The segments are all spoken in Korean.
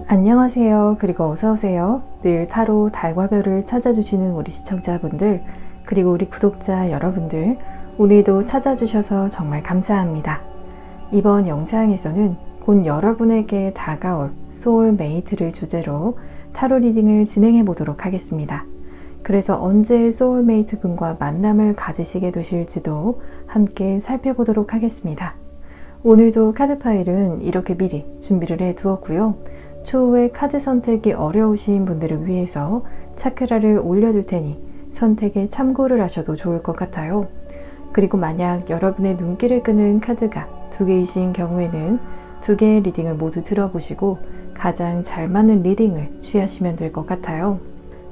안녕하세요. 그리고 어서오세요. 늘 타로 달과 별을 찾아주시는 우리 시청자분들, 그리고 우리 구독자 여러분들, 오늘도 찾아주셔서 정말 감사합니다. 이번 영상에서는 곧 여러분에게 다가올 소울메이트를 주제로 타로 리딩을 진행해 보도록 하겠습니다. 그래서 언제 소울메이트 분과 만남을 가지시게 되실지도 함께 살펴보도록 하겠습니다. 오늘도 카드 파일은 이렇게 미리 준비를 해 두었고요. 추후에 카드 선택이 어려우신 분들을 위해서 차크라를 올려둘 테니 선택에 참고를 하셔도 좋을 것 같아요. 그리고 만약 여러분의 눈길을 끄는 카드가 2개이신 경우에는 2개의 리딩을 모두 들어보시고 가장 잘 맞는 리딩을 취하시면 될 것 같아요.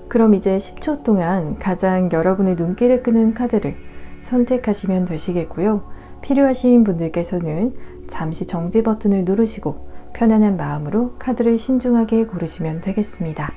그럼 이제 10초 동안 가장 여러분의 눈길을 끄는 카드를 선택하시면 되시겠고요. 필요하신 분들께서는 잠시 정지 버튼을 누르시고 편안한 마음으로 카드를 신중하게 고르시면 되겠습니다.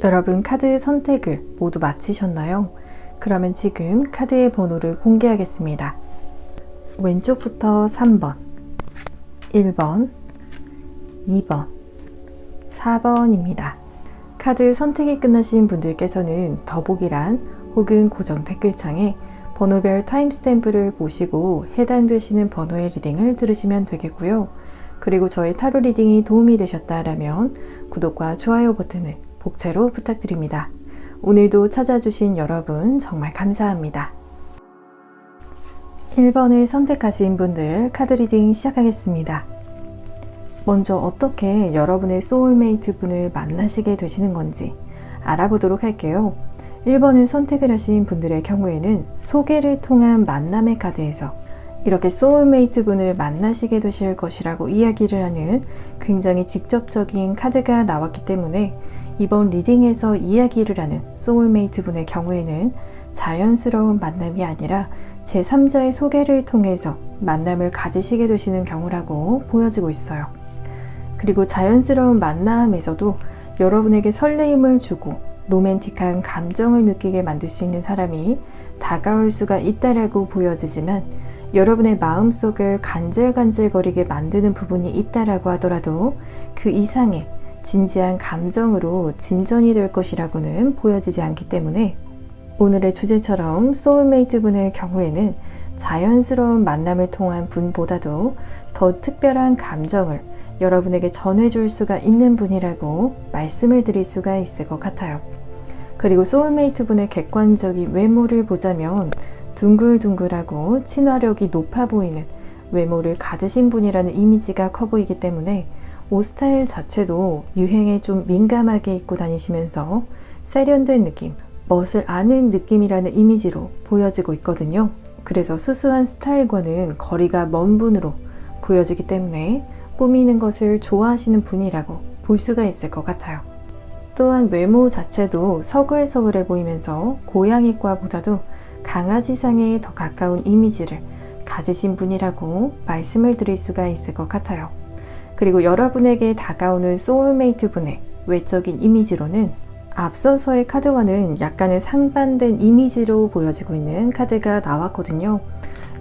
여러분 카드 선택을 모두 마치셨나요? 그러면 지금 카드의 번호를 공개하겠습니다. 왼쪽부터 3번, 1번, 2번, 4번입니다. 카드 선택이 끝나신 분들께서는 더보기란 혹은 고정 댓글창에 번호별 타임스탬프를 보시고 해당되시는 번호의 리딩을 들으시면 되겠고요. 그리고 저의 타로 리딩이 도움이 되셨다면 구독과 좋아요 버튼을 복채로 부탁드립니다. 오늘도 찾아주신 여러분 정말 감사합니다. 1번을 선택하신 분들 카드 리딩 시작하겠습니다. 먼저 어떻게 여러분의 소울메이트 분을 만나시게 되시는 건지 알아보도록 할게요. 1번을 선택을 하신 분들의 경우에는 소개를 통한 만남의 카드에서 이렇게 소울메이트 분을 만나시게 되실 것이라고 이야기를 하는 굉장히 직접적인 카드가 나왔기 때문에 이번 리딩에서 이야기를 하는 소울메이트 분의 경우에는 자연스러운 만남이 아니라 제3자의 소개를 통해서 만남을 가지시게 되시는 경우라고 보여지고 있어요. 그리고 자연스러운 만남에서도 여러분에게 설레임을 주고 로맨틱한 감정을 느끼게 만들 수 있는 사람이 다가올 수가 있다라고 보여지지만 여러분의 마음속을 간질간질거리게 만드는 부분이 있다라고 하더라도 그 이상의 진지한 감정으로 진전이 될 것이라고는 보여지지 않기 때문에 오늘의 주제처럼 소울메이트 분의 경우에는 자연스러운 만남을 통한 분보다도 더 특별한 감정을 여러분에게 전해줄 수가 있는 분이라고 말씀을 드릴 수가 있을 것 같아요. 그리고 소울메이트 분의 객관적인 외모를 보자면 둥글둥글하고 친화력이 높아 보이는 외모를 가지신 분이라는 이미지가 커 보이기 때문에 옷 스타일 자체도 유행에 좀 민감하게 입고 다니시면서 세련된 느낌, 멋을 아는 느낌이라는 이미지로 보여지고 있거든요. 그래서 수수한 스타일과는 거리가 먼 분으로 보여지기 때문에 꾸미는 것을 좋아하시는 분이라고 볼 수가 있을 것 같아요. 또한 외모 자체도 서글서글해 보이면서 고양이과보다도 강아지상에 더 가까운 이미지를 가지신 분이라고 말씀을 드릴 수가 있을 것 같아요. 그리고 여러분에게 다가오는 소울메이트 분의 외적인 이미지로는 앞서서의 카드와는 약간의 상반된 이미지로 보여지고 있는 카드가 나왔거든요.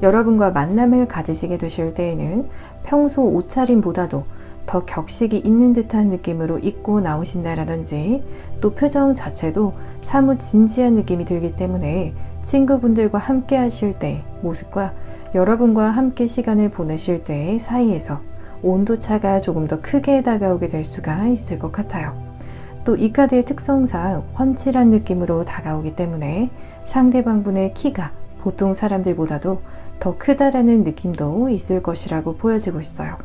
여러분과 만남을 가지시게 되실 때에는 평소 옷차림보다도 더 격식이 있는 듯한 느낌으로 입고 나오신다라든지 또 표정 자체도 사뭇 진지한 느낌이 들기 때문에 친구분들과 함께 하실 때의 모습과 여러분과 함께 시간을 보내실 때의 사이에서 온도차가 조금 더 크게 다가오게 될 수가 있을 것 같아요. 또 이 카드의 특성상 훤칠한 느낌으로 다가오기 때문에 상대방분의 키가 보통 사람들보다도 더 크다라는 느낌도 있을 것이라고 보여지고 있어요.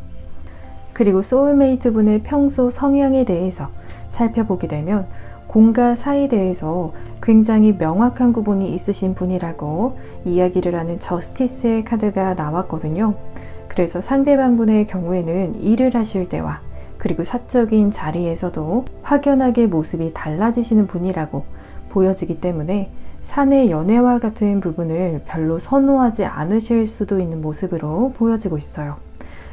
그리고 소울메이트 분의 평소 성향에 대해서 살펴보게 되면 공과 사에 대해서 굉장히 명확한 구분이 있으신 분이라고 이야기를 하는 저스티스의 카드가 나왔거든요. 그래서 상대방분의 경우에는 일을 하실 때와 그리고 사적인 자리에서도 확연하게 모습이 달라지시는 분이라고 보여지기 때문에 사내 연애와 같은 부분을 별로 선호하지 않으실 수도 있는 모습으로 보여지고 있어요.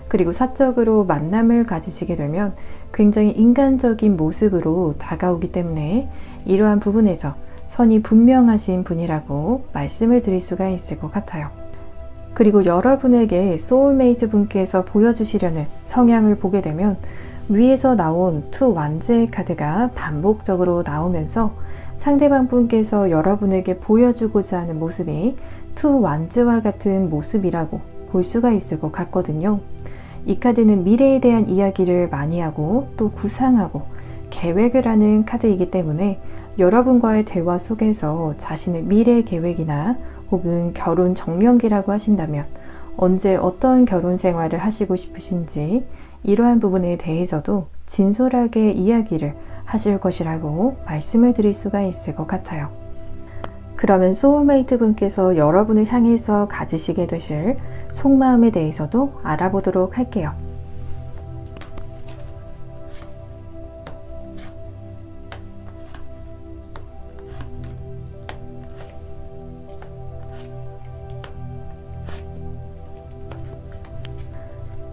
그리고 사적으로 만남을 가지시게 되면 굉장히 인간적인 모습으로 다가오기 때문에 이러한 부분에서 선이 분명하신 분이라고 말씀을 드릴 수가 있을 것 같아요. 그리고 여러분에게 소울메이트 분께서 보여주시려는 성향을 보게 되면 위에서 나온 투 완즈의 카드가 반복적으로 나오면서 상대방 분께서 여러분에게 보여주고자 하는 모습이 투 완즈와 같은 모습이라고 볼 수가 있을 것 같거든요. 이 카드는 미래에 대한 이야기를 많이 하고 또 구상하고 계획을 하는 카드이기 때문에 여러분과의 대화 속에서 자신의 미래 계획이나 혹은 결혼 정년기라고 하신다면 언제 어떤 결혼 생활을 하시고 싶으신지 이러한 부분에 대해서도 진솔하게 이야기를 하실 것이라고 말씀을 드릴 수가 있을 것 같아요. 그러면 소울메이트 분께서 여러분을 향해서 가지시게 되실 속마음에 대해서도 알아보도록 할게요.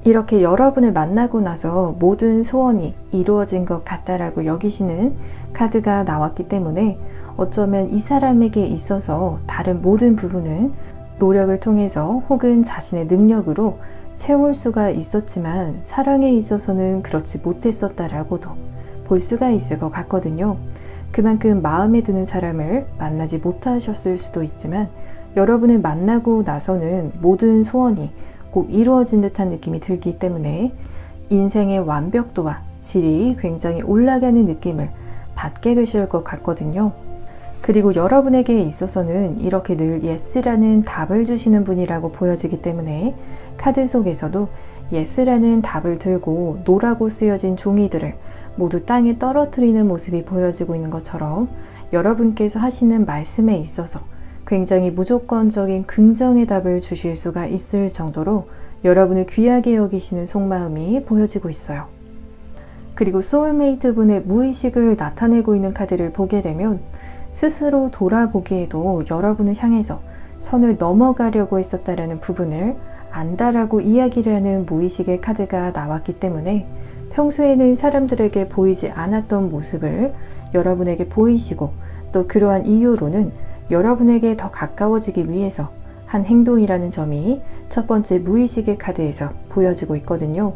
이렇게 여러분을 만나고 나서 모든 소원이 이루어진 것 같다라고 여기시는 카드가 나왔기 때문에 어쩌면 이 사람에게 있어서 다른 모든 부분은 노력을 통해서 혹은 자신의 능력으로 채울 수가 있었지만 사랑에 있어서는 그렇지 못했었다라고도 볼 수가 있을 것 같거든요. 그만큼 마음에 드는 사람을 만나지 못하셨을 수도 있지만 여러분을 만나고 나서는 모든 소원이 꼭 이루어진 듯한 느낌이 들기 때문에 인생의 완벽도와 질이 굉장히 올라가는 느낌을 받게 되실 것 같거든요. 그리고 여러분에게 있어서는 이렇게 늘 예스라는 답을 주시는 분이라고 보여지기 때문에 카드 속에서도 예스라는 답을 들고 노라고 쓰여진 종이들을 모두 땅에 떨어뜨리는 모습이 보여지고 있는 것처럼 여러분께서 하시는 말씀에 있어서 굉장히 무조건적인 긍정의 답을 주실 수가 있을 정도로 여러분을 귀하게 여기시는 속마음이 보여지고 있어요. 그리고 소울메이트 분의 무의식을 나타내고 있는 카드를 보게 되면 스스로 돌아보기에도 여러분을 향해서 선을 넘어가려고 했었다라는 부분을 안다라고 이야기를 하는 무의식의 카드가 나왔기 때문에 평소에는 사람들에게 보이지 않았던 모습을 여러분에게 보이시고 또 그러한 이유로는 여러분에게 더 가까워지기 위해서 한 행동이라는 점이 첫 번째 무의식의 카드에서 보여지고 있거든요.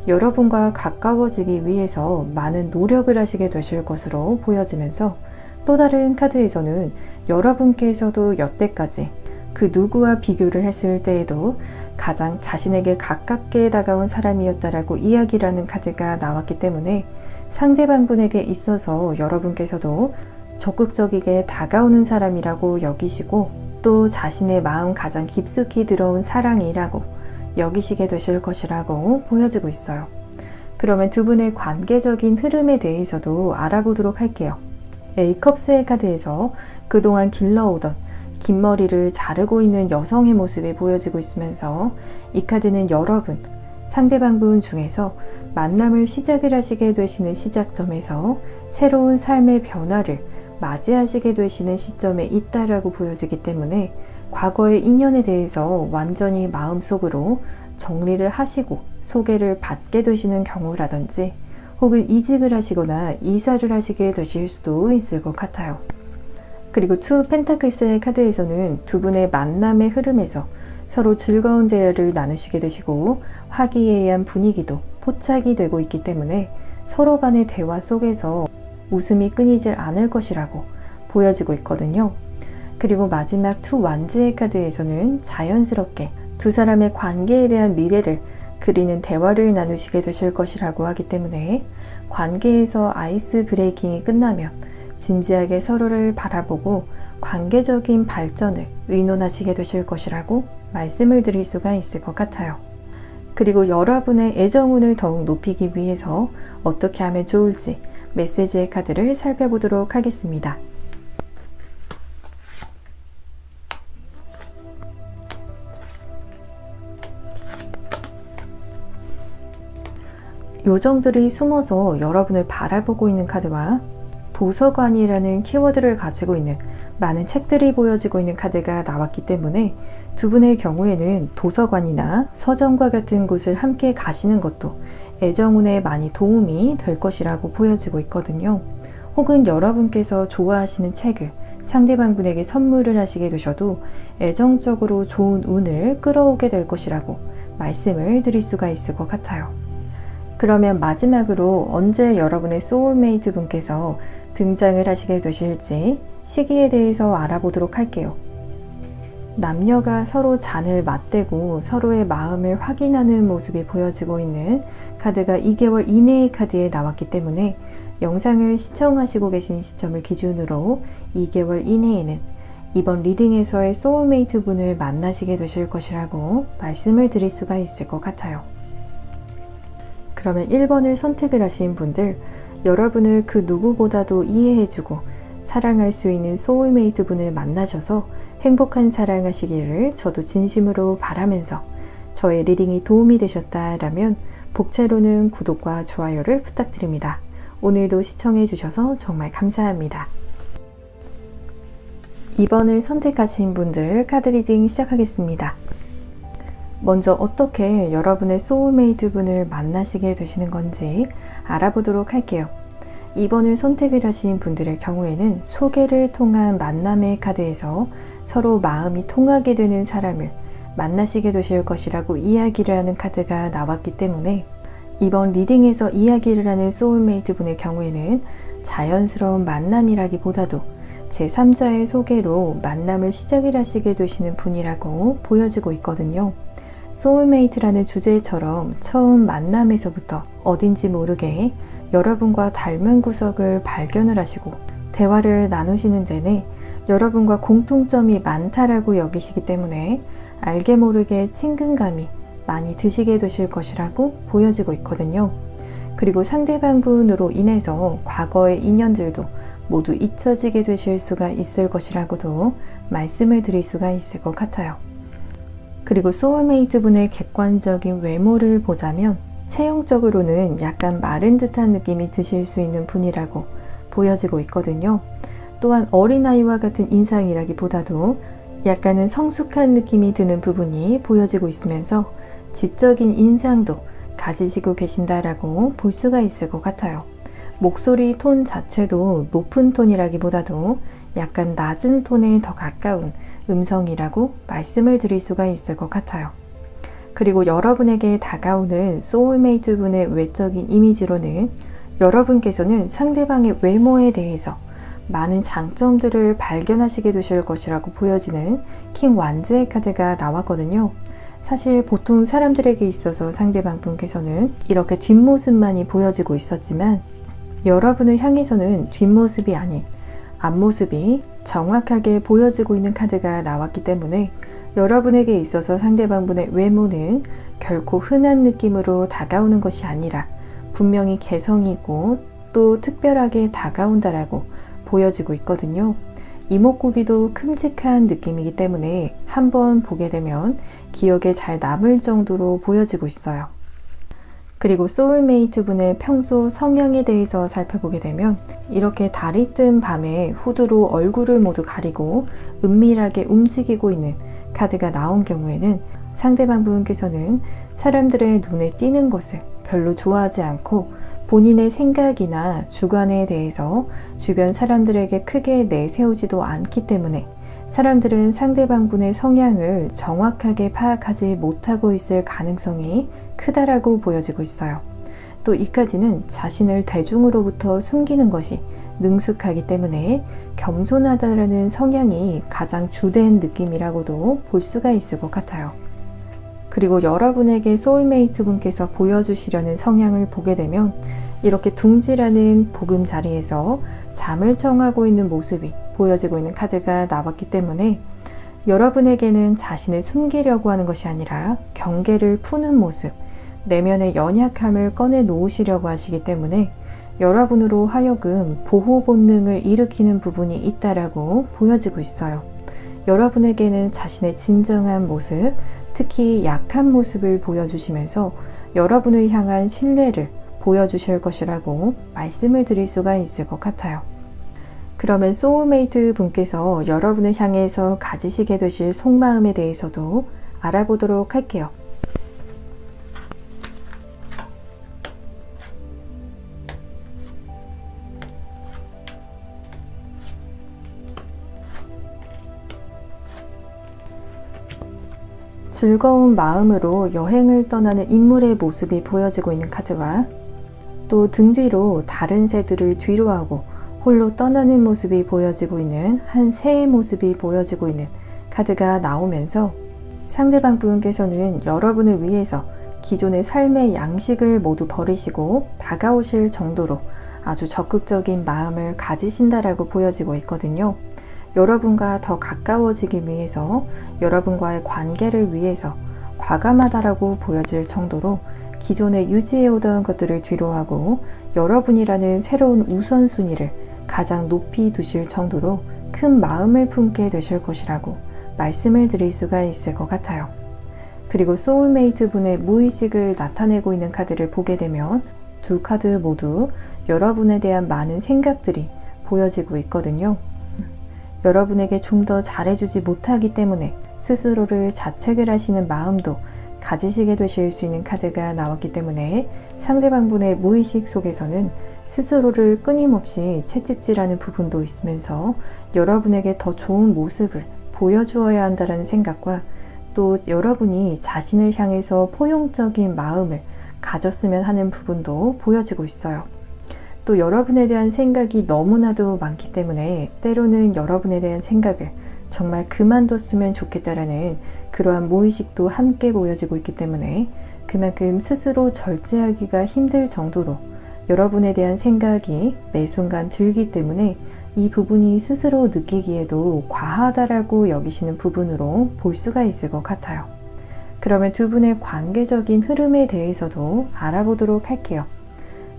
여러분과 가까워지기 위해서 많은 노력을 하시게 되실 것으로 보여지면서 또 다른 카드에서는 여러분께서도 여태까지 그 누구와 비교를 했을 때에도 가장 자신에게 가깝게 다가온 사람이었다라고 이야기를 하는 카드가 나왔기 때문에 상대방 분에게 있어서 여러분께서도 적극적이게 다가오는 사람이라고 여기시고 또 자신의 마음 가장 깊숙이 들어온 사랑이라고 여기시게 되실 것이라고 보여지고 있어요. 그러면 두 분의 관계적인 흐름에 대해서도 알아보도록 할게요. A컵스의 카드에서 그동안 길러오던 긴 머리를 자르고 있는 여성의 모습이 보여지고 있으면서 이 카드는 여러분, 상대방 분 중에서 만남을 시작을 하시게 되시는 시작점에서 새로운 삶의 변화를 맞이하시게 되시는 시점에 있다라고 보여지기 때문에 과거의 인연에 대해서 완전히 마음속으로 정리를 하시고 소개를 받게 되시는 경우라든지 혹은 이직을 하시거나 이사를 하시게 되실 수도 있을 것 같아요. 그리고 투 펜타클스의 카드에서는 두 분의 만남의 흐름에서 서로 즐거운 대화를 나누시게 되시고 화기애애한 분위기도 포착이 되고 있기 때문에 서로 간의 대화 속에서 웃음이 끊이질 않을 것이라고 보여지고 있거든요. 그리고 마지막 투 완즈의 카드에서는 자연스럽게 두 사람의 관계에 대한 미래를 그리는 대화를 나누시게 되실 것이라고 하기 때문에 관계에서 아이스 브레이킹이 끝나면 진지하게 서로를 바라보고 관계적인 발전을 의논하시게 되실 것이라고 말씀을 드릴 수가 있을 것 같아요. 그리고 여러분의 애정운을 더욱 높이기 위해서 어떻게 하면 좋을지 메시지의 카드를 살펴보도록 하겠습니다. 요정들이 숨어서 여러분을 바라보고 있는 카드와 도서관이라는 키워드를 가지고 있는 많은 책들이 보여지고 있는 카드가 나왔기 때문에 두 분의 경우에는 도서관이나 서점과 같은 곳을 함께 가시는 것도 애정운에 많이 도움이 될 것이라고 보여지고 있거든요. 혹은 여러분께서 좋아하시는 책을 상대방분에게 선물을 하시게 되셔도 애정적으로 좋은 운을 끌어오게 될 것이라고 말씀을 드릴 수가 있을 것 같아요. 그러면 마지막으로 언제 여러분의 소울메이트 분께서 등장을 하시게 되실지 시기에 대해서 알아보도록 할게요. 남녀가 서로 잔을 맞대고 서로의 마음을 확인하는 모습이 보여지고 있는 카드가 2개월 이내의 카드에 나왔기 때문에 영상을 시청하시고 계신 시점을 기준으로 2개월 이내에는 이번 리딩에서의 소울메이트 분을 만나시게 되실 것이라고 말씀을 드릴 수가 있을 것 같아요. 그러면 1번을 선택을 하신 분들, 여러분을 그 누구보다도 이해해주고 사랑할 수 있는 소울메이트 분을 만나셔서 행복한 사랑하시기를 저도 진심으로 바라면서 저의 리딩이 도움이 되셨다라면 복채로는 구독과 좋아요를 부탁드립니다. 오늘도 시청해 주셔서 정말 감사합니다. 2번을 선택하신 분들 카드 리딩 시작하겠습니다. 먼저 어떻게 여러분의 소울메이트 분을 만나시게 되시는 건지 알아보도록 할게요. 2번을 선택을 하신 분들의 경우에는 소개를 통한 만남의 카드에서 서로 마음이 통하게 되는 사람을 만나시게 되실 것이라고 이야기를 하는 카드가 나왔기 때문에 이번 리딩에서 이야기를 하는 소울메이트 분의 경우에는 자연스러운 만남이라기보다도 제3자의 소개로 만남을 시작을 하시게 되시는 분이라고 보여지고 있거든요. 소울메이트라는 주제처럼 처음 만남에서부터 어딘지 모르게 여러분과 닮은 구석을 발견을 하시고 대화를 나누시는 데는 여러분과 공통점이 많다라고 여기시기 때문에 알게 모르게 친근감이 많이 드시게 되실 것이라고 보여지고 있거든요. 그리고 상대방 분으로 인해서 과거의 인연들도 모두 잊혀지게 되실 수가 있을 것이라고도 말씀을 드릴 수가 있을 것 같아요. 그리고 소울메이트 분의 객관적인 외모를 보자면 체형적으로는 약간 마른 듯한 느낌이 드실 수 있는 분이라고 보여지고 있거든요. 또한 어린아이와 같은 인상이라기보다도 약간은 성숙한 느낌이 드는 부분이 보여지고 있으면서 지적인 인상도 가지시고 계신다라고 볼 수가 있을 것 같아요. 목소리 톤 자체도 높은 톤이라기보다도 약간 낮은 톤에 더 가까운 음성이라고 말씀을 드릴 수가 있을 것 같아요. 그리고 여러분에게 다가오는 소울메이트 분의 외적인 이미지로는 여러분께서는 상대방의 외모에 대해서 많은 장점들을 발견하시게 되실 것이라고 보여지는 킹 완즈의 카드가 나왔거든요. 사실 보통 사람들에게 있어서 상대방 분께서는 이렇게 뒷모습만이 보여지고 있었지만 여러분을 향해서는 뒷모습이 아닌 앞모습이 정확하게 보여지고 있는 카드가 나왔기 때문에 여러분에게 있어서 상대방 분의 외모는 결코 흔한 느낌으로 다가오는 것이 아니라 분명히 개성이 있고 또 특별하게 다가온다라고 보여지고 있거든요. 이목구비도 큼직한 느낌이기 때문에 한번 보게 되면 기억에 잘 남을 정도로 보여지고 있어요. 그리고 소울메이트 분의 평소 성향에 대해서 살펴보게 되면 이렇게 달이 뜬 밤에 후드로 얼굴을 모두 가리고 은밀하게 움직이고 있는 카드가 나온 경우에는 상대방 분께서는 사람들의 눈에 띄는 것을 별로 좋아하지 않고 본인의 생각이나 주관에 대해서 주변 사람들에게 크게 내세우지도 않기 때문에 사람들은 상대방 분의 성향을 정확하게 파악하지 못하고 있을 가능성이 크다라고 보여지고 있어요. 또 이 카드는 자신을 대중으로부터 숨기는 것이 능숙하기 때문에 겸손하다라는 성향이 가장 주된 느낌이라고도 볼 수가 있을 것 같아요. 그리고 여러분에게 소울메이트 분께서 보여주시려는 성향을 보게 되면 이렇게 둥지라는 보금자리에서 잠을 청하고 있는 모습이 보여지고 있는 카드가 나왔기 때문에 여러분에게는 자신을 숨기려고 하는 것이 아니라 경계를 푸는 모습, 내면의 연약함을 꺼내 놓으시려고 하시기 때문에 여러분으로 하여금 보호 본능을 일으키는 부분이 있다라고 보여지고 있어요. 여러분에게는 자신의 진정한 모습, 특히 약한 모습을 보여주시면서 여러분을 향한 신뢰를 보여주실 것이라고 말씀을 드릴 수가 있을 것 같아요. 그러면 소울메이트 분께서 여러분을 향해서 가지시게 되실 속마음에 대해서도 알아보도록 할게요. 즐거운 마음으로 여행을 떠나는 인물의 모습이 보여지고 있는 카드와 또 등 뒤로 다른 새들을 뒤로하고 홀로 떠나는 모습이 보여지고 있는 한 새의 모습이 보여지고 있는 카드가 나오면서 상대방 분께서는 여러분을 위해서 기존의 삶의 양식을 모두 버리시고 다가오실 정도로 아주 적극적인 마음을 가지신다라고 보여지고 있거든요. 여러분과 더 가까워지기 위해서, 여러분과의 관계를 위해서 과감하다라고 보여질 정도로 기존에 유지해오던 것들을 뒤로하고 여러분이라는 새로운 우선순위를 가장 높이 두실 정도로 큰 마음을 품게 되실 것이라고 말씀을 드릴 수가 있을 것 같아요. 그리고 소울메이트 분의 무의식을 나타내고 있는 카드를 보게 되면 두 카드 모두 여러분에 대한 많은 생각들이 보여지고 있거든요. 여러분에게 좀 더 잘해주지 못하기 때문에 스스로를 자책을 하시는 마음도 가지시게 되실 수 있는 카드가 나왔기 때문에 상대방 분의 무의식 속에서는 스스로를 끊임없이 채찍질하는 부분도 있으면서 여러분에게 더 좋은 모습을 보여주어야 한다는 생각과 또 여러분이 자신을 향해서 포용적인 마음을 가졌으면 하는 부분도 보여지고 있어요. 또 여러분에 대한 생각이 너무나도 많기 때문에 때로는 여러분에 대한 생각을 정말 그만뒀으면 좋겠다라는 그러한 무의식도 함께 보여지고 있기 때문에 그만큼 스스로 절제하기가 힘들 정도로 여러분에 대한 생각이 매 순간 들기 때문에 이 부분이 스스로 느끼기에도 과하다라고 여기시는 부분으로 볼 수가 있을 것 같아요. 그러면 두 분의 관계적인 흐름에 대해서도 알아보도록 할게요.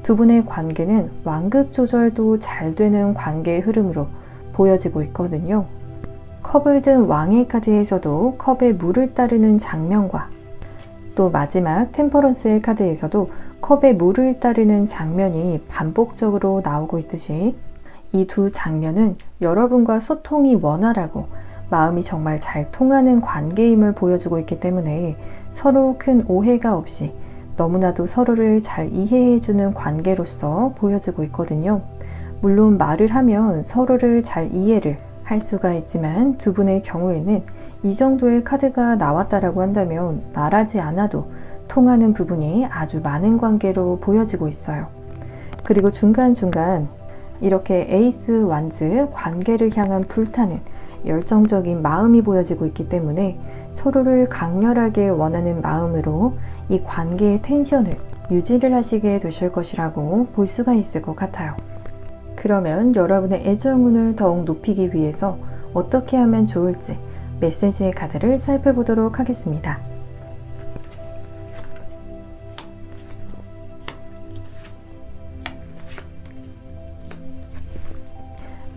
두 분의 관계는 완급 조절도 잘 되는 관계의 흐름으로 보여지고 있거든요. 컵을 든 왕의 카드에서도 컵에 물을 따르는 장면과 또 마지막 템퍼런스의 카드에서도 컵에 물을 따르는 장면이 반복적으로 나오고 있듯이 이 두 장면은 여러분과 소통이 원활하고 마음이 정말 잘 통하는 관계임을 보여주고 있기 때문에 서로 큰 오해가 없이 너무나도 서로를 잘 이해해주는 관계로서 보여지고 있거든요. 물론 말을 하면 서로를 잘 이해를 할 수가 있지만 두 분의 경우에는 이 정도의 카드가 나왔다라고 한다면 말하지 않아도 통하는 부분이 아주 많은 관계로 보여지고 있어요. 그리고 중간중간 이렇게 에이스 완즈 관계를 향한 불타는 열정적인 마음이 보여지고 있기 때문에 서로를 강렬하게 원하는 마음으로 이 관계의 텐션을 유지를 하시게 되실 것이라고 볼 수가 있을 것 같아요. 그러면 여러분의 애정운을 더욱 높이기 위해서 어떻게 하면 좋을지 메시지의 카드를 살펴보도록 하겠습니다.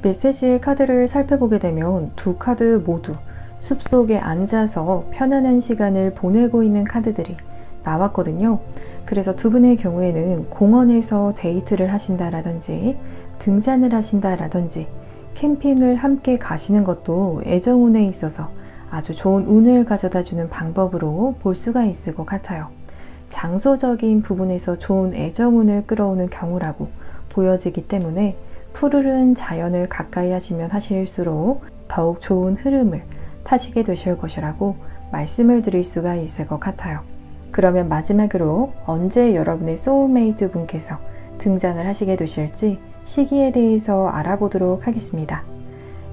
메시지의 카드를 살펴보게 되면 두 카드 모두 숲속에 앉아서 편안한 시간을 보내고 있는 카드들이 나왔거든요. 그래서 두 분의 경우에는 공원에서 데이트를 하신다라든지 등산을 하신다라든지 캠핑을 함께 가시는 것도 애정운에 있어서 아주 좋은 운을 가져다주는 방법으로 볼 수가 있을 것 같아요. 장소적인 부분에서 좋은 애정운을 끌어오는 경우라고 보여지기 때문에 푸르른 자연을 가까이 하시면 하실수록 더욱 좋은 흐름을 타시게 되실 것이라고 말씀을 드릴 수가 있을 것 같아요. 그러면 마지막으로 언제 여러분의 소울메이트 분께서 등장을 하시게 되실지 시기에 대해서 알아보도록 하겠습니다.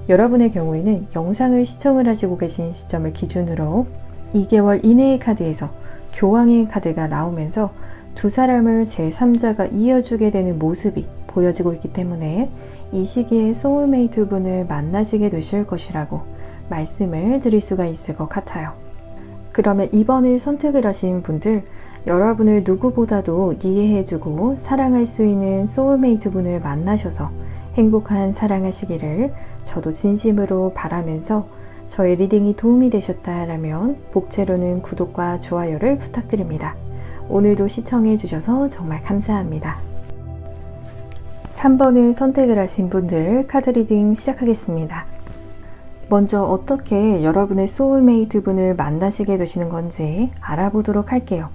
여러분의 경우에는 영상을 시청을 하시고 계신 시점을 기준으로 2개월 이내의 카드에서 교황의 카드가 나오면서 두 사람을 제3자가 이어주게 되는 모습이 보여지고 있기 때문에 이 시기에 소울메이트 분을 만나시게 되실 것이라고 말씀을 드릴 수가 있을 것 같아요. 그러면 2번을 선택을 하신 분들, 여러분을 누구보다도 이해해주고 사랑할 수 있는 소울메이트 분을 만나셔서 행복한 사랑하시기를 저도 진심으로 바라면서 저의 리딩이 도움이 되셨다라면 복채로는 구독과 좋아요를 부탁드립니다. 오늘도 시청해 주셔서 정말 감사합니다. 3번을 선택을 하신 분들 카드 리딩 시작하겠습니다. 먼저 어떻게 여러분의 소울메이트 분을 만나시게 되시는 건지 알아보도록 할게요.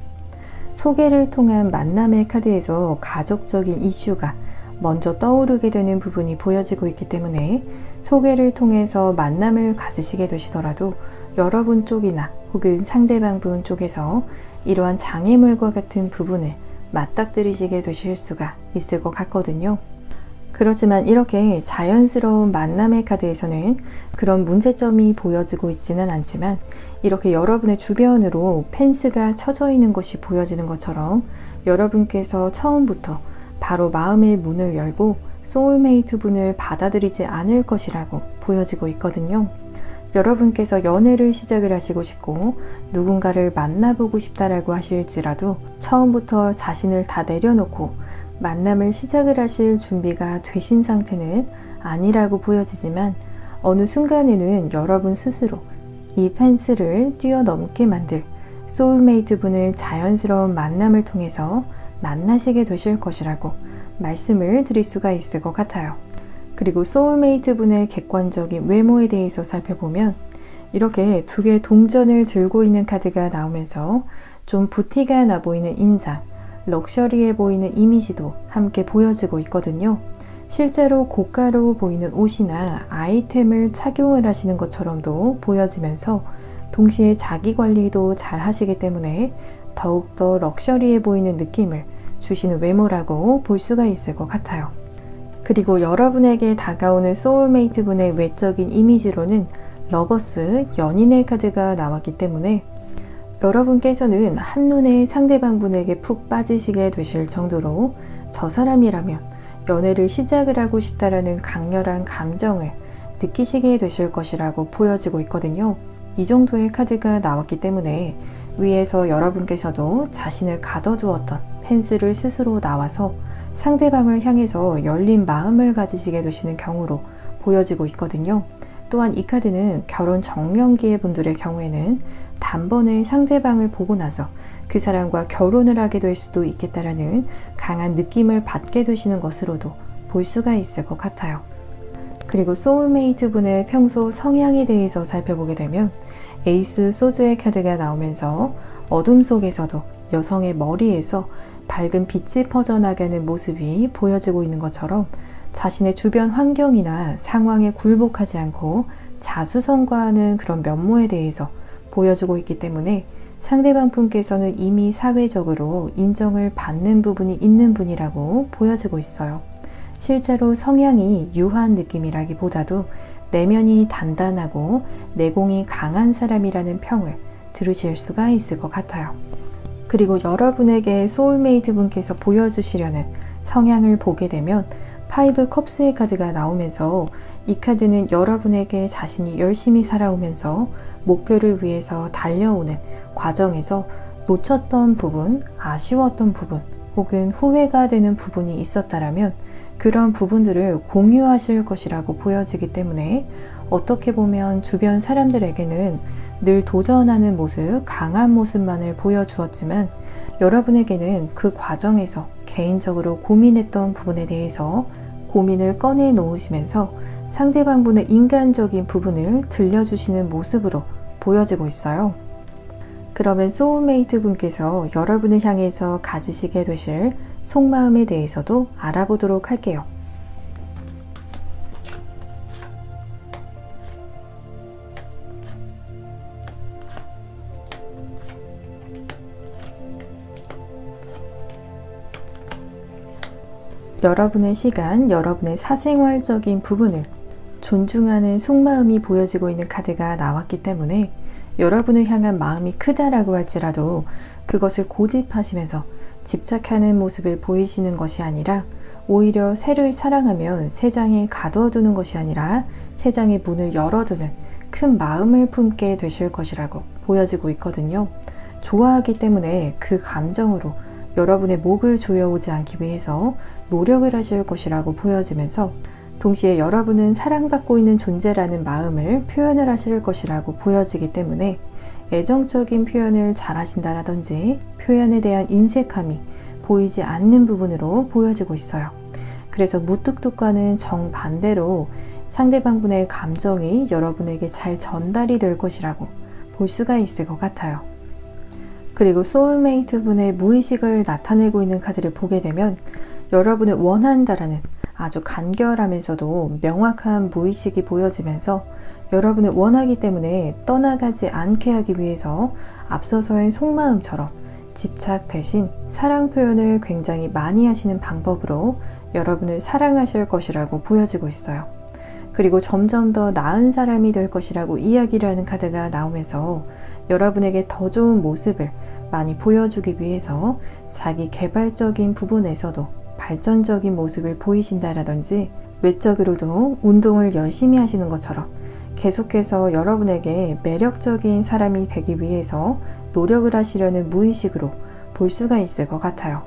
소개를 통한 만남의 카드에서 가족적인 이슈가 먼저 떠오르게 되는 부분이 보여지고 있기 때문에 소개를 통해서 만남을 가지시게 되시더라도 여러분 쪽이나 혹은 상대방 분 쪽에서 이러한 장애물과 같은 부분을 맞닥뜨리시게 되실 수가 있을 것 같거든요. 그렇지만 이렇게 자연스러운 만남의 카드에서는 그런 문제점이 보여지고 있지는 않지만 이렇게 여러분의 주변으로 펜스가 쳐져 있는 것이 보여지는 것처럼 여러분께서 처음부터 바로 마음의 문을 열고 소울메이트 분을 받아들이지 않을 것이라고 보여지고 있거든요. 여러분께서 연애를 시작을 하시고 싶고 누군가를 만나보고 싶다라고 하실지라도 처음부터 자신을 다 내려놓고 만남을 시작을 하실 준비가 되신 상태는 아니라고 보여지지만 어느 순간에는 여러분 스스로 이 펜스를 뛰어넘게 만들 소울메이트 분을 자연스러운 만남을 통해서 만나시게 되실 것이라고 말씀을 드릴 수가 있을 것 같아요. 그리고 소울메이트 분의 객관적인 외모에 대해서 살펴보면 이렇게 두 개의 동전을 들고 있는 카드가 나오면서 좀 부티가 나 보이는 인상, 럭셔리해 보이는 이미지도 함께 보여지고 있거든요. 실제로 고가로 보이는 옷이나 아이템을 착용을 하시는 것처럼도 보여지면서 동시에 자기 관리도 잘 하시기 때문에 더욱더 럭셔리해 보이는 느낌을 주시는 외모라고 볼 수가 있을 것 같아요. 그리고 여러분에게 다가오는 소울메이트 분의 외적인 이미지로는 러버스, 연인의 카드가 나왔기 때문에 여러분께서는 한눈에 상대방 분에게 푹 빠지시게 되실 정도로 저 사람이라면 연애를 시작을 하고 싶다라는 강렬한 감정을 느끼시게 되실 것이라고 보여지고 있거든요. 이 정도의 카드가 나왔기 때문에 위에서 여러분께서도 자신을 가둬두었던 펜스를 스스로 나와서 상대방을 향해서 열린 마음을 가지시게 되시는 경우로 보여지고 있거든요. 또한 이 카드는 결혼 정년기의 분들의 경우에는 단번에 상대방을 보고 나서 그 사람과 결혼을 하게 될 수도 있겠다라는 강한 느낌을 받게 되시는 것으로도 볼 수가 있을 것 같아요. 그리고 소울메이트 분의 평소 성향에 대해서 살펴보게 되면 에이스 소즈의 카드가 나오면서 어둠 속에서도 여성의 머리에서 밝은 빛이 퍼져나가는 모습이 보여지고 있는 것처럼 자신의 주변 환경이나 상황에 굴복하지 않고 자수성가하는 그런 면모에 대해서 보여주고 있기 때문에 상대방 분께서는 이미 사회적으로 인정을 받는 부분이 있는 분이라고 보여지고 있어요. 실제로 성향이 유한 느낌이라기보다도 내면이 단단하고 내공이 강한 사람이라는 평을 들으실 수가 있을 것 같아요. 그리고 여러분에게 소울메이트 분께서 보여주시려는 성향을 보게 되면 5 컵스의 카드가 나오면서 이 카드는 여러분에게 자신이 열심히 살아오면서 목표를 위해서 달려오는 과정에서 놓쳤던 부분, 아쉬웠던 부분, 혹은 후회가 되는 부분이 있었다라면 그런 부분들을 공유하실 것이라고 보여지기 때문에 어떻게 보면 주변 사람들에게는 늘 도전하는 모습, 강한 모습만을 보여주었지만 여러분에게는 그 과정에서 개인적으로 고민했던 부분에 대해서 고민을 꺼내 놓으시면서 상대방 분의 인간적인 부분을 들려주시는 모습으로 보여지고 있어요. 그러면 소울메이트 분께서 여러분을 향해서 가지시게 되실 속마음에 대해서도 알아보도록 할게요. 여러분의 시간, 여러분의 사생활적인 부분을 존중하는 속마음이 보여지고 있는 카드가 나왔기 때문에 여러분을 향한 마음이 크다라고 할지라도 그것을 고집하시면서 집착하는 모습을 보이시는 것이 아니라 오히려 새를 사랑하면 새 장에 가둬두는 것이 아니라 새 장의 문을 열어두는 큰 마음을 품게 되실 것이라고 보여지고 있거든요. 좋아하기 때문에 그 감정으로 여러분의 목을 조여오지 않기 위해서 노력을 하실 것이라고 보여지면서 동시에 여러분은 사랑받고 있는 존재라는 마음을 표현을 하실 것이라고 보여지기 때문에 애정적인 표현을 잘 하신다라든지 표현에 대한 인색함이 보이지 않는 부분으로 보여지고 있어요. 그래서 무뚝뚝과는 정반대로 상대방분의 감정이 여러분에게 잘 전달이 될 것이라고 볼 수가 있을 것 같아요. 그리고 소울메이트 분의 무의식을 나타내고 있는 카드를 보게 되면 여러분을 원한다라는 아주 간결하면서도 명확한 무의식이 보여지면서 여러분을 원하기 때문에 떠나가지 않게 하기 위해서 앞서서의 속마음처럼 집착 대신 사랑 표현을 굉장히 많이 하시는 방법으로 여러분을 사랑하실 것이라고 보여지고 있어요. 그리고 점점 더 나은 사람이 될 것이라고 이야기를 하는 카드가 나오면서 여러분에게 더 좋은 모습을 많이 보여주기 위해서 자기 개발적인 부분에서도 발전적인 모습을 보이신다라든지 외적으로도 운동을 열심히 하시는 것처럼 계속해서 여러분에게 매력적인 사람이 되기 위해서 노력을 하시려는 무의식으로 볼 수가 있을 것 같아요.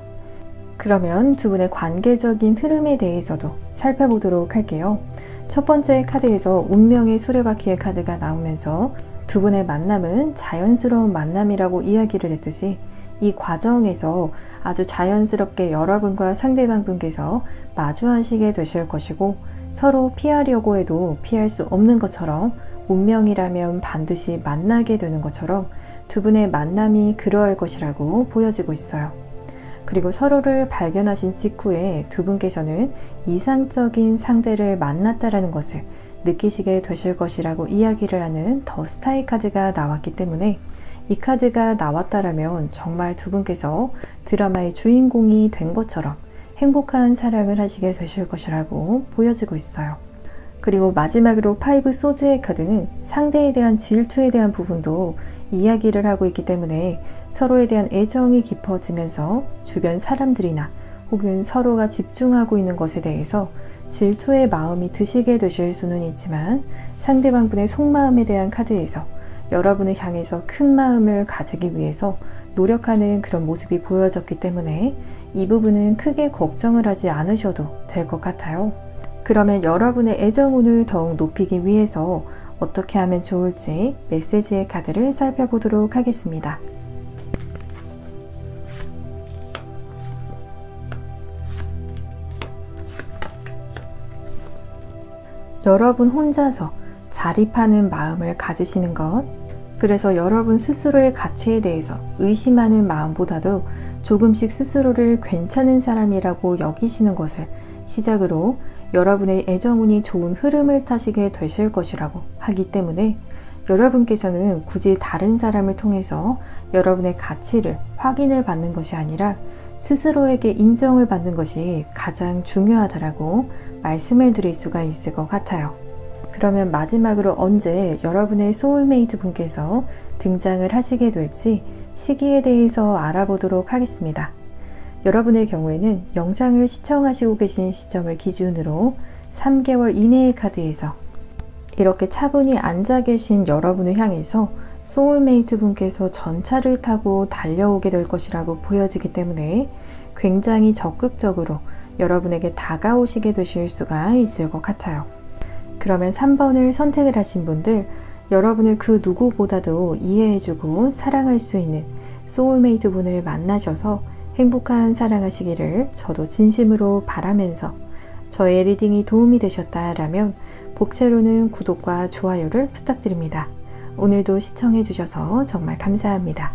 그러면 두 분의 관계적인 흐름에 대해서도 살펴보도록 할게요. 첫 번째 카드에서 운명의 수레바퀴의 카드가 나오면서 두 분의 만남은 자연스러운 만남이라고 이야기를 했듯이 이 과정에서 아주 자연스럽게 여러분과 상대방분께서 마주하시게 되실 것이고 서로 피하려고 해도 피할 수 없는 것처럼 운명이라면 반드시 만나게 되는 것처럼 두 분의 만남이 그러할 것이라고 보여지고 있어요. 그리고 서로를 발견하신 직후에 두 분께서는 이상적인 상대를 만났다라는 것을 느끼시게 되실 것이라고 이야기를 하는 더 스타의 카드가 나왔기 때문에 이 카드가 나왔다라면 정말 두 분께서 드라마의 주인공이 된 것처럼 행복한 사랑을 하시게 되실 것이라고 보여지고 있어요. 그리고 마지막으로 파이브 소즈의 카드는 상대에 대한 질투에 대한 부분도 이야기를 하고 있기 때문에 서로에 대한 애정이 깊어지면서 주변 사람들이나 혹은 서로가 집중하고 있는 것에 대해서 질투의 마음이 드시게 되실 수는 있지만 상대방분의 속마음에 대한 카드에서 여러분을 향해서 큰 마음을 가지기 위해서 노력하는 그런 모습이 보여졌기 때문에 이 부분은 크게 걱정을 하지 않으셔도 될 것 같아요. 그러면 여러분의 애정운을 더욱 높이기 위해서 어떻게 하면 좋을지 메시지의 카드를 살펴보도록 하겠습니다. 여러분 혼자서 자립하는 마음을 가지시는 것, 그래서 여러분 스스로의 가치에 대해서 의심하는 마음보다도 조금씩 스스로를 괜찮은 사람이라고 여기시는 것을 시작으로 여러분의 애정운이 좋은 흐름을 타시게 되실 것이라고 하기 때문에 여러분께서는 굳이 다른 사람을 통해서 여러분의 가치를 확인을 받는 것이 아니라 스스로에게 인정을 받는 것이 가장 중요하다라고 말씀을 드릴 수가 있을 것 같아요. 그러면 마지막으로 언제 여러분의 소울메이트 분께서 등장을 하시게 될지 시기에 대해서 알아보도록 하겠습니다. 여러분의 경우에는 영상을 시청하시고 계신 시점을 기준으로 3개월 이내의 카드에서 이렇게 차분히 앉아 계신 여러분을 향해서 소울메이트 분께서 전차를 타고 달려오게 될 것이라고 보여지기 때문에 굉장히 적극적으로 여러분에게 다가오시게 되실 수가 있을 것 같아요. 그러면 3번을 선택을 하신 분들, 여러분을 그 누구보다도 이해해주고 사랑할 수 있는 소울메이트 분을 만나셔서 행복한 사랑하시기를 저도 진심으로 바라면서 저의 리딩이 도움이 되셨다라면 복채로는 구독과 좋아요를 부탁드립니다. 오늘도 시청해주셔서 정말 감사합니다.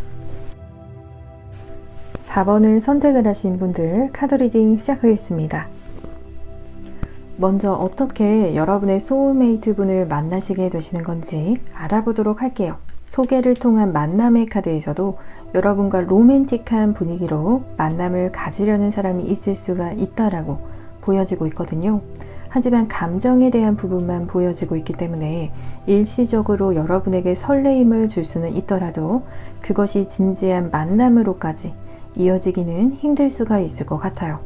4번을 선택을 하신 분들 카드 리딩 시작하겠습니다. 먼저 어떻게 여러분의 소울메이트 분을 만나시게 되시는 건지 알아보도록 할게요. 소개를 통한 만남의 카드에서도 여러분과 로맨틱한 분위기로 만남을 가지려는 사람이 있을 수가 있다라고 보여지고 있거든요. 하지만 감정에 대한 부분만 보여지고 있기 때문에 일시적으로 여러분에게 설레임을 줄 수는 있더라도 그것이 진지한 만남으로까지 이어지기는 힘들 수가 있을 것 같아요.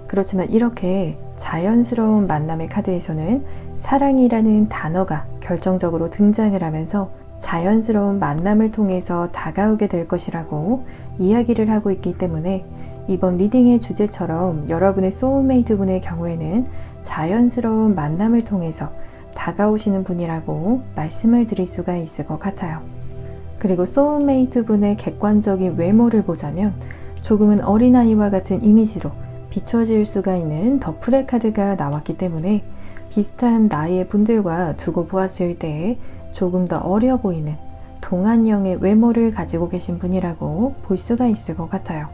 그렇지만 이렇게 자연스러운 만남의 카드에서는 사랑이라는 단어가 결정적으로 등장을 하면서 자연스러운 만남을 통해서 다가오게 될 것이라고 이야기를 하고 있기 때문에 이번 리딩의 주제처럼 여러분의 소울메이트 분의 경우에는 자연스러운 만남을 통해서 다가오시는 분이라고 말씀을 드릴 수가 있을 것 같아요. 그리고 소울메이트 분의 객관적인 외모를 보자면 조금은 어린아이와 같은 이미지로 비춰질 수가 있는 더플의 카드가 나왔기 때문에 비슷한 나이의 분들과 두고 보았을 때 조금 더 어려 보이는 동안형의 외모를 가지고 계신 분이라고 볼 수가 있을 것 같아요.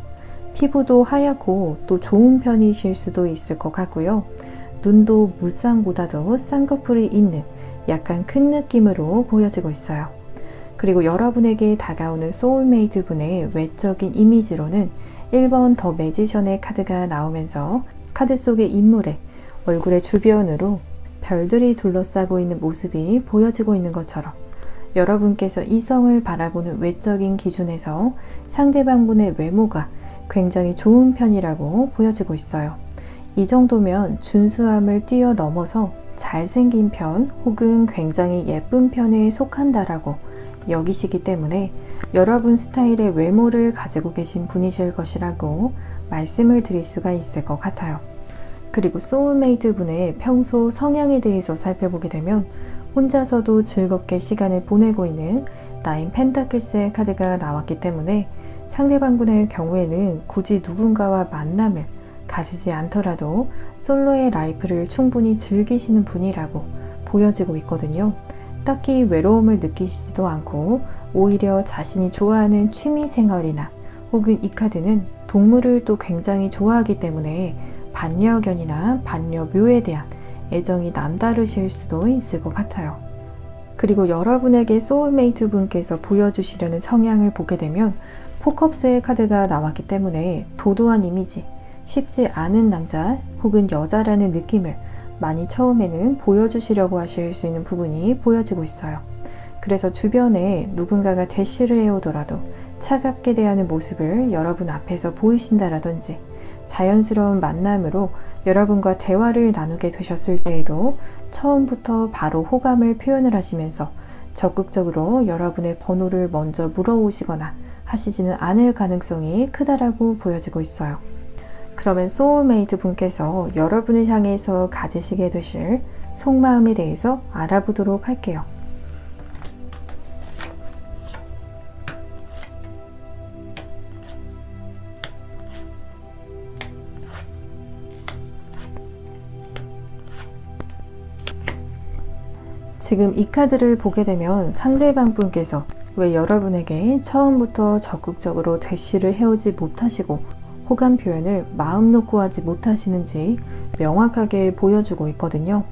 피부도 하얗고 또 좋은 편이실 수도 있을 것 같고요. 눈도 무쌍보다도 쌍꺼풀이 있는 약간 큰 느낌으로 보여지고 있어요. 그리고 여러분에게 다가오는 소울메이트 분의 외적인 이미지로는 1번 더 매지션의 카드가 나오면서 카드 속의 인물의 얼굴의 주변으로 별들이 둘러싸고 있는 모습이 보여지고 있는 것처럼 여러분께서 이성을 바라보는 외적인 기준에서 상대방분의 외모가 굉장히 좋은 편이라고 보여지고 있어요. 이 정도면 준수함을 뛰어넘어서 잘생긴 편 혹은 굉장히 예쁜 편에 속한다라고 여기시기 때문에 여러분 스타일의 외모를 가지고 계신 분이실 것이라고 말씀을 드릴 수가 있을 것 같아요. 그리고 소울메이트 분의 평소 성향에 대해서 살펴보게 되면 혼자서도 즐겁게 시간을 보내고 있는 나인 펜타클스의 카드가 나왔기 때문에 상대방분의 경우에는 굳이 누군가와 만남을 가지지 않더라도 솔로의 라이프를 충분히 즐기시는 분이라고 보여지고 있거든요. 딱히 외로움을 느끼시지도 않고 오히려 자신이 좋아하는 취미생활이나 혹은 이 카드는 동물을 또 굉장히 좋아하기 때문에 반려견이나 반려묘에 대한 애정이 남다르실 수도 있을 것 같아요. 그리고 여러분에게 소울메이트 분께서 보여주시려는 성향을 보게 되면 포컵스의 카드가 나왔기 때문에 도도한 이미지, 쉽지 않은 남자 혹은 여자라는 느낌을 많이 처음에는 보여주시려고 하실 수 있는 부분이 보여지고 있어요. 그래서 주변에 누군가가 대시를 해오더라도 차갑게 대하는 모습을 여러분 앞에서 보이신다라든지 자연스러운 만남으로 여러분과 대화를 나누게 되셨을 때에도 처음부터 바로 호감을 표현을 하시면서 적극적으로 여러분의 번호를 먼저 물어오시거나 하시지는 않을 가능성이 크다라고 보여지고 있어요. 그러면 소울메이트 분께서 여러분을 향해서 가지시게 되실 속마음에 대해서 알아보도록 할게요. 지금 이 카드를 보게 되면 상대방 분께서 왜 여러분에게 처음부터 적극적으로 대시를 해오지 못하시고 호감 표현을 마음 놓고 하지 못하시는지 명확하게 보여주고 있거든요.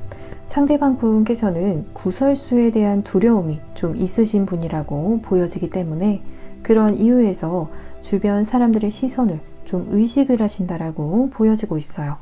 상대방 분께서는 구설수에 대한 두려움이 좀 있으신 분이라고 보여지기 때문에 그런 이유에서 주변 사람들의 시선을 좀 의식을 하신다라고 보여지고 있어요.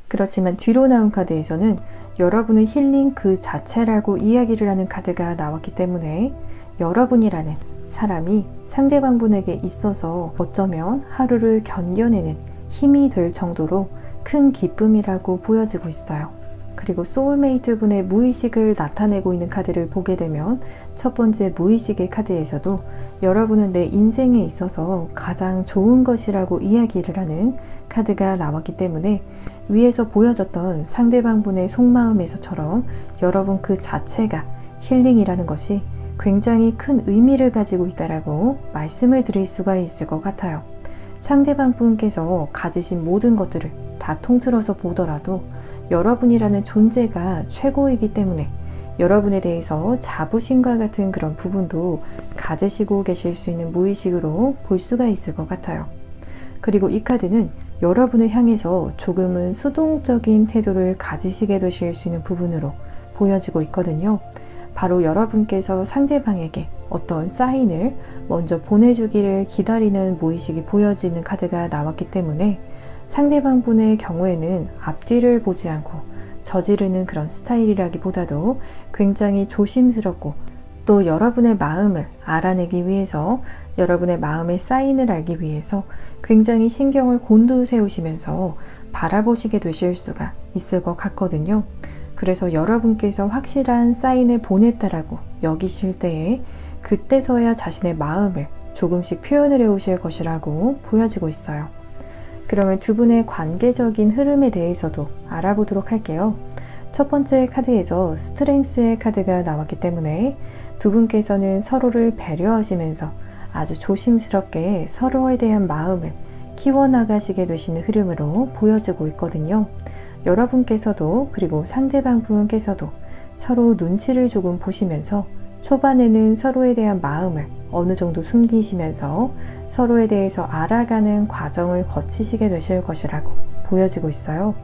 그렇지만 뒤로 나온 카드에서는 여러분의 힐링 그 자체라고 이야기를 하는 카드가 나왔기 때문에 여러분이라는 사람이 상대방 분에게 있어서 어쩌면 하루를 견뎌내는 힘이 될 정도로 큰 기쁨이라고 보여지고 있어요. 그리고 소울메이트 분의 무의식을 나타내고 있는 카드를 보게 되면 첫 번째 무의식의 카드에서도 여러분은 내 인생에 있어서 가장 좋은 것이라고 이야기를 하는 카드가 나왔기 때문에 위에서 보여졌던 상대방 분의 속마음에서처럼 여러분 그 자체가 힐링이라는 것이 굉장히 큰 의미를 가지고 있다라고 말씀을 드릴 수가 있을 것 같아요. 상대방 분께서 가지신 모든 것들을 다 통틀어서 보더라도 여러분이라는 존재가 최고이기 때문에 여러분에 대해서 자부심과 같은 그런 부분도 가지시고 계실 수 있는 무의식으로 볼 수가 있을 것 같아요. 그리고 이 카드는 여러분을 향해서 조금은 수동적인 태도를 가지시게 되실 수 있는 부분으로 보여지고 있거든요. 바로 여러분께서 상대방에게 어떤 사인을 먼저 보내주기를 기다리는 무의식이 보여지는 카드가 나왔기 때문에 상대방 분의 경우에는 앞뒤를 보지 않고 저지르는 그런 스타일이라기보다도 굉장히 조심스럽고 또 여러분의 마음을 알아내기 위해서 여러분의 마음의 사인을 알기 위해서 굉장히 신경을 곤두세우시면서 바라보시게 되실 수가 있을 것 같거든요. 그래서 여러분께서 확실한 사인을 보냈다라고 여기실 때에 그때서야 자신의 마음을 조금씩 표현을 해오실 것이라고 보여지고 있어요. 그러면 두 분의 관계적인 흐름에 대해서도 알아보도록 할게요. 첫 번째 카드에서 스트렝스의 카드가 나왔기 때문에 두 분께서는 서로를 배려하시면서 아주 조심스럽게 서로에 대한 마음을 키워나가시게 되시는 흐름으로 보여지고 있거든요. 여러분께서도 그리고 상대방 분께서도 서로 눈치를 조금 보시면서 초반에는 서로에 대한 마음을 어느 정도 숨기시면서 서로에 대해서 알아가는 과정을 거치시게 되실 것이라고 보여지고 있어요.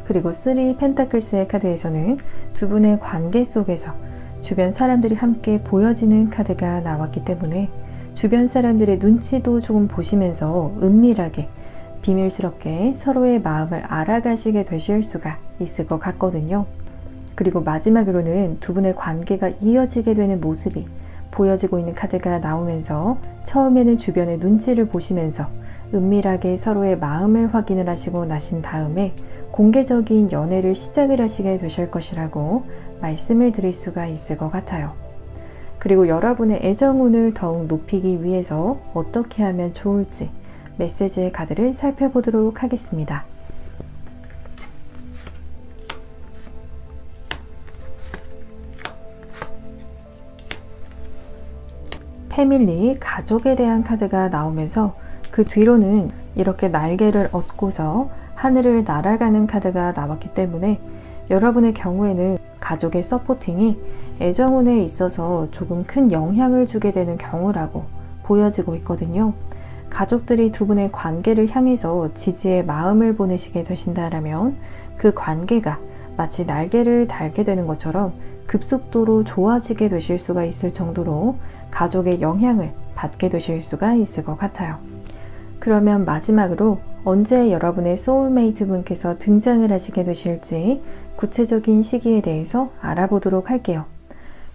그리고 3 펜타클스의 카드에서는 두 분의 관계 속에서 주변 사람들이 함께 보여지는 카드가 나왔기 때문에 주변 사람들의 눈치도 조금 보시면서 은밀하게 비밀스럽게 서로의 마음을 알아가시게 되실 수가 있을 것 같거든요. 그리고 마지막으로는 두 분의 관계가 이어지게 되는 모습이 보여지고 있는 카드가 나오면서 처음에는 주변의 눈치를 보시면서 은밀하게 서로의 마음을 확인을 하시고 나신 다음에 공개적인 연애를 시작을 하시게 되실 것이라고 말씀을 드릴 수가 있을 것 같아요. 그리고 여러분의 애정운을 더욱 높이기 위해서 어떻게 하면 좋을지 메시지의 카드를 살펴보도록 하겠습니다. 패밀리, 가족에 대한 카드가 나오면서 그 뒤로는 이렇게 날개를 얻고서 하늘을 날아가는 카드가 나왔기 때문에 여러분의 경우에는 가족의 서포팅이 애정운에 있어서 조금 큰 영향을 주게 되는 경우라고 보여지고 있거든요. 가족들이 두 분의 관계를 향해서 지지의 마음을 보내시게 되신다라면 그 관계가 마치 날개를 달게 되는 것처럼 급속도로 좋아지게 되실 수가 있을 정도로 가족의 영향을 받게 되실 수가 있을 것 같아요. 그러면 마지막으로 언제 여러분의 소울메이트 분께서 등장을 하시게 되실지 구체적인 시기에 대해서 알아보도록 할게요.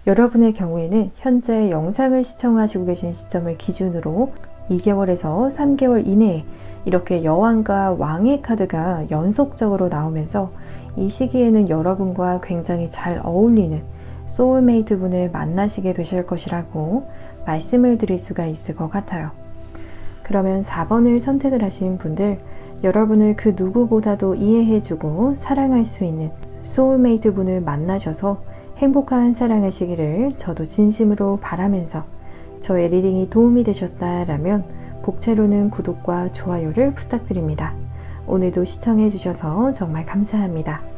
여러분의 경우에는 현재 영상을 시청하시고 계신 시점을 기준으로 2개월에서 3개월 이내에 이렇게 여왕과 왕의 카드가 연속적으로 나오면서 이 시기에는 여러분과 굉장히 잘 어울리는 소울메이트 분을 만나시게 되실 것이라고 말씀을 드릴 수가 있을 것 같아요. 그러면 4번을 선택을 하신 분들, 여러분을 그 누구보다도 이해해주고 사랑할 수 있는 소울메이트 분을 만나셔서 행복한 사랑하시기를 저도 진심으로 바라면서 저의 리딩이 도움이 되셨다라면 복채로는 구독과 좋아요를 부탁드립니다. 오늘도 시청해주셔서 정말 감사합니다.